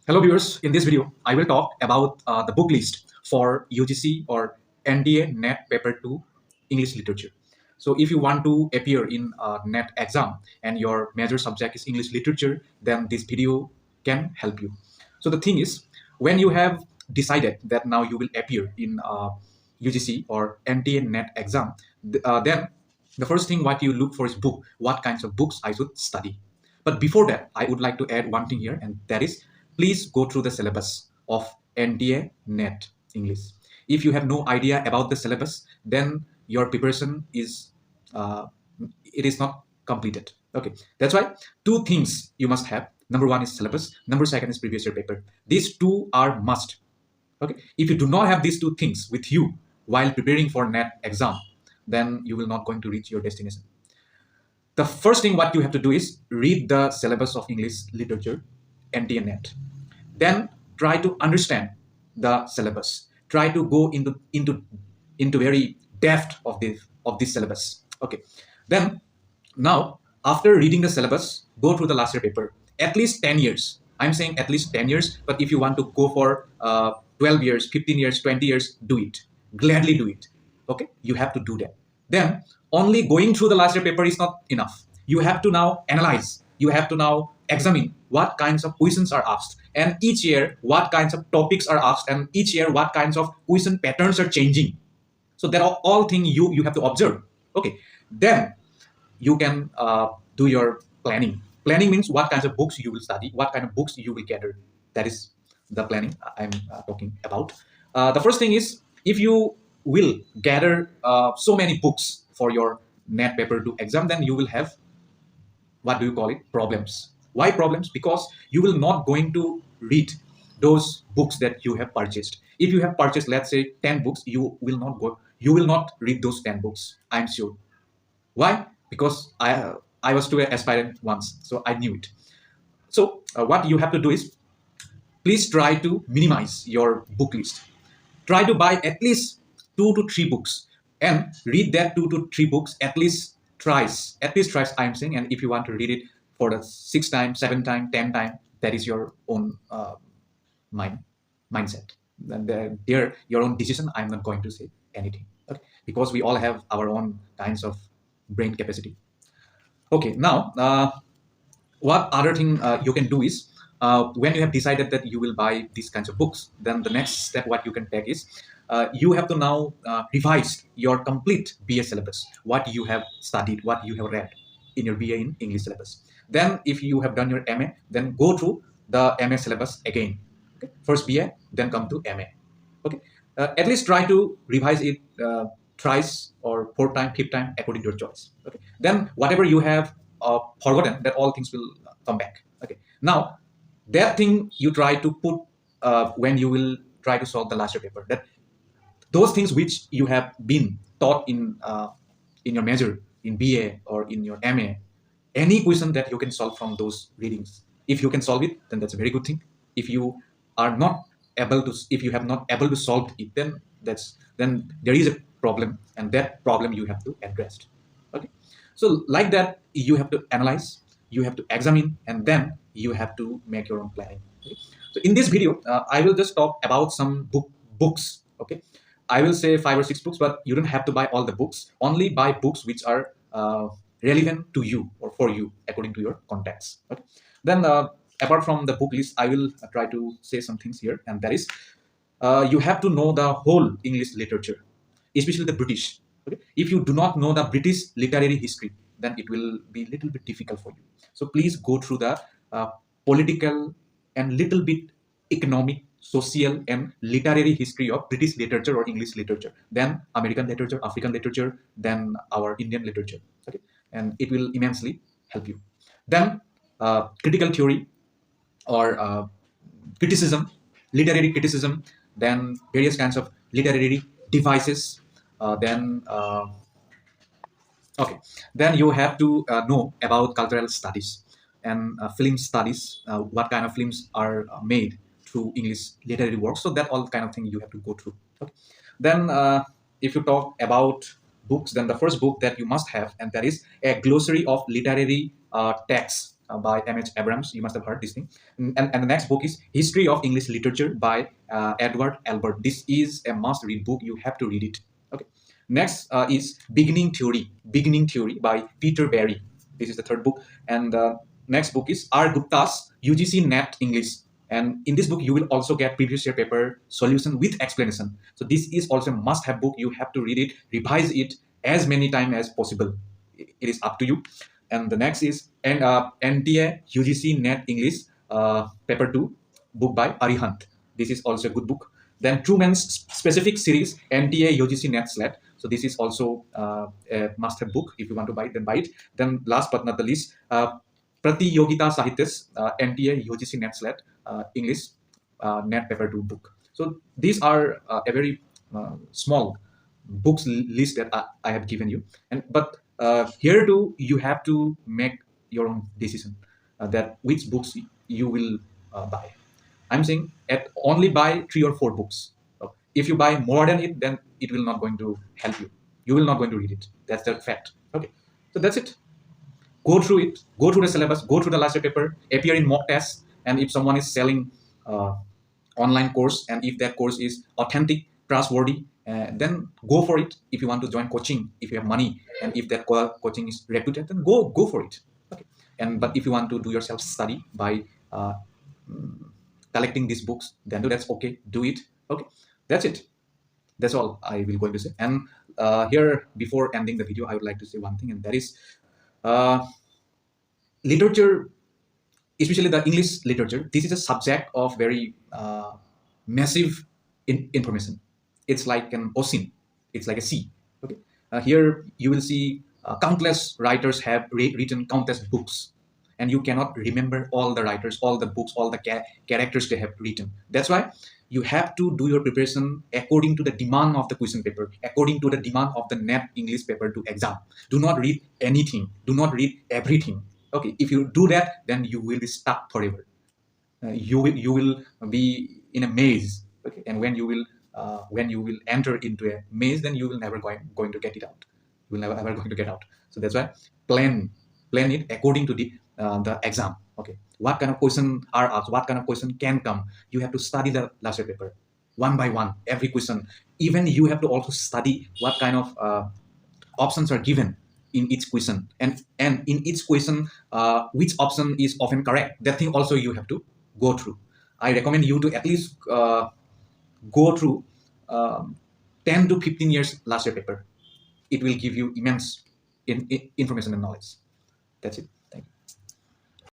Hello viewers, in this video I will talk about the book list for UGC or NDA NET paper 2 English literature. So if you want to appear in a NET exam and your major subject is English literature, then this video can help you. So the thing is, when you have decided that now you will appear in UGC or NDA NET exam, then the first thing what you look for is book, what kinds of books I should study. But before that, I would like to add one thing here, and that is please go through the syllabus of NDA NET English. If you have no idea about the syllabus, then your preparation is it is not completed. Okay, that's why two things you must have. Number one is syllabus. Number second is previous year paper. These two are must. Okay, if you do not have these two things with you while preparing for NET exam, then you will not going to reach your destination. The first thing what you have to do is read the syllabus of English literature, NT and NET. Then try to understand the syllabus. Try to go into very depth of this syllabus. Okay. Then now after reading the syllabus, go through the last year paper. At least 10 years. I'm saying at least 10 years, but if you want to go for 12 years, 15 years, 20 years, do it. Gladly do it. Okay, you have to do that. Then only going through the last year paper is not enough. You have to now analyze. You have to now examine what kinds of questions are asked, and each year what kinds of topics are asked, and each year what kinds of question patterns are changing. So that are all things you have to observe. Okay, then you can do your planning. Planning means what kinds of books you will study, what kind of books you will gather. That is the planning I'm talking about. The first thing is, if you will gather so many books for your NET paper 2 exam, then you will have, what do you call it, problems. Why problems? Because you will not going to read those books that you have purchased. If you have purchased, let's say 10 books, you will not read those 10 books, I'm sure. Why? Because I was too aspirant once, so I knew it. So what you have to do is, please try to minimize your book list. Try to buy at least 2 to 3 books and read that 2 to 3 books at least thrice. At least thrice, I'm saying. And if you want to read it for the 6th time, 7th time, 10th time, that is your own mindset. Then there, your own decision. I'm not going to say anything, okay? Because we all have our own kinds of brain capacity. Okay, now what other thing you can do is, when you have decided that you will buy these kinds of books, then the next step what you can take is, you have to now revise your complete BA syllabus, what you have studied, what you have read in your BA in English syllabus. Then if you have done your MA, then go through the MA syllabus again. Okay? First BA, then come to MA. Okay, at least try to revise it thrice or 4th time, 5th time, according to your choice. Okay, then whatever you have forgotten, that all things will come back. Okay, now that thing you try to put when you will try to solve the last year paper, that those things which you have been taught in your major, in BA or in your MA, any question that you can solve from those readings, if you can solve it, then that's a very good thing. If you are not able to, if you have not able to solve it, then there is a problem, and that problem you have to address. Okay, so like that, you have to analyze, you have to examine, and then you have to make your own planning. Okay? So in this video, I will just talk about some books. Okay, I will say 5 or 6 books, but you don't have to buy all the books. Only buy books which are relevant to you or for you according to your context. Okay, then apart from the book list, I will try to say some things here, and that is, you have to know the whole English literature, especially the British. Okay? If you do not know the British literary history, then it will be a little bit difficult for you. So please go through the political and little bit economic, social, and literary history of British literature or English literature, then American literature, African literature, then our Indian literature. Okay, and it will immensely help you. Then critical theory or criticism, literary criticism, then various kinds of literary devices. Okay, then you have to know about cultural studies and film studies, what kind of films are made through English literary works. So that all kind of thing you have to go through. Okay. Then if you talk about books, then the first book that you must have, and that is a glossary of literary texts. by M.H. Abrams. You must have heard this thing. And the next book is History of English Literature by Edward Albert. This is a must-read book. You have to read it. Okay. Next is Beginning Theory. Beginning Theory by Peter Berry. This is the third book. And next book is R. Gupta's UGC NET English. And in this book, you will also get previous year paper solution with explanation. So this is also a must-have book. You have to read it, revise it as many times as possible. It is up to you. And the next is NTA UGC NET English paper 2 book by Arihant. This is also a good book. Then Truman's specific series NTA UGC NET SLAT. So this is also a must-have book. If you want to buy it, then buy it. Then last but not the least, Pratiyogita Sahityas NTA UGC NET SLAT English NET paper 2 book. So these are a very small books list that I have given you. But here too, you have to make your own decision that which books you will buy. I'm saying only buy 3 or 4 books. If you buy more than it, then it will not going to help you. You will not going to read it. That's the fact. Okay, so that's it. Go through it. Go through the syllabus. Go through the last year paper. Appear in mock tests. And if someone is selling online course, and if that course is authentic, trustworthy, then go for it. If you want to join coaching, if you have money, and if that coaching is reputed, then go for it. Okay. But if you want to do your self study by collecting these books, then that's okay. Do it. Okay. That's it. That's all I will going to say. And here, before ending the video, I would like to say one thing, and that is literature, especially the English literature. This is a subject of very massive information. It's like an ocean. It's like a sea. Okay. Here you will see countless writers have written countless books, and you cannot remember all the writers, all the books, all the characters they have written. That's why you have to do your preparation according to the demand of the question paper, according to the demand of the NET English paper 2 exam. Do not read anything. Do not read everything. Okay, if you do that, then you will be stuck forever. You will be in a maze. Okay, and when you will enter into a maze, then you will never going to get it out. You will never ever going to get out. So that's why plan it according to the exam. Okay, what kind of question are asked? What kind of question can come? You have to study the last year paper one by one, every question. Even you have to also study what kind of options are given in each question, and in each question which option is often correct. That thing also you have to go through. I recommend you to at least go through 10 to 15 years last year paper. It will give you immense information and knowledge. That's it.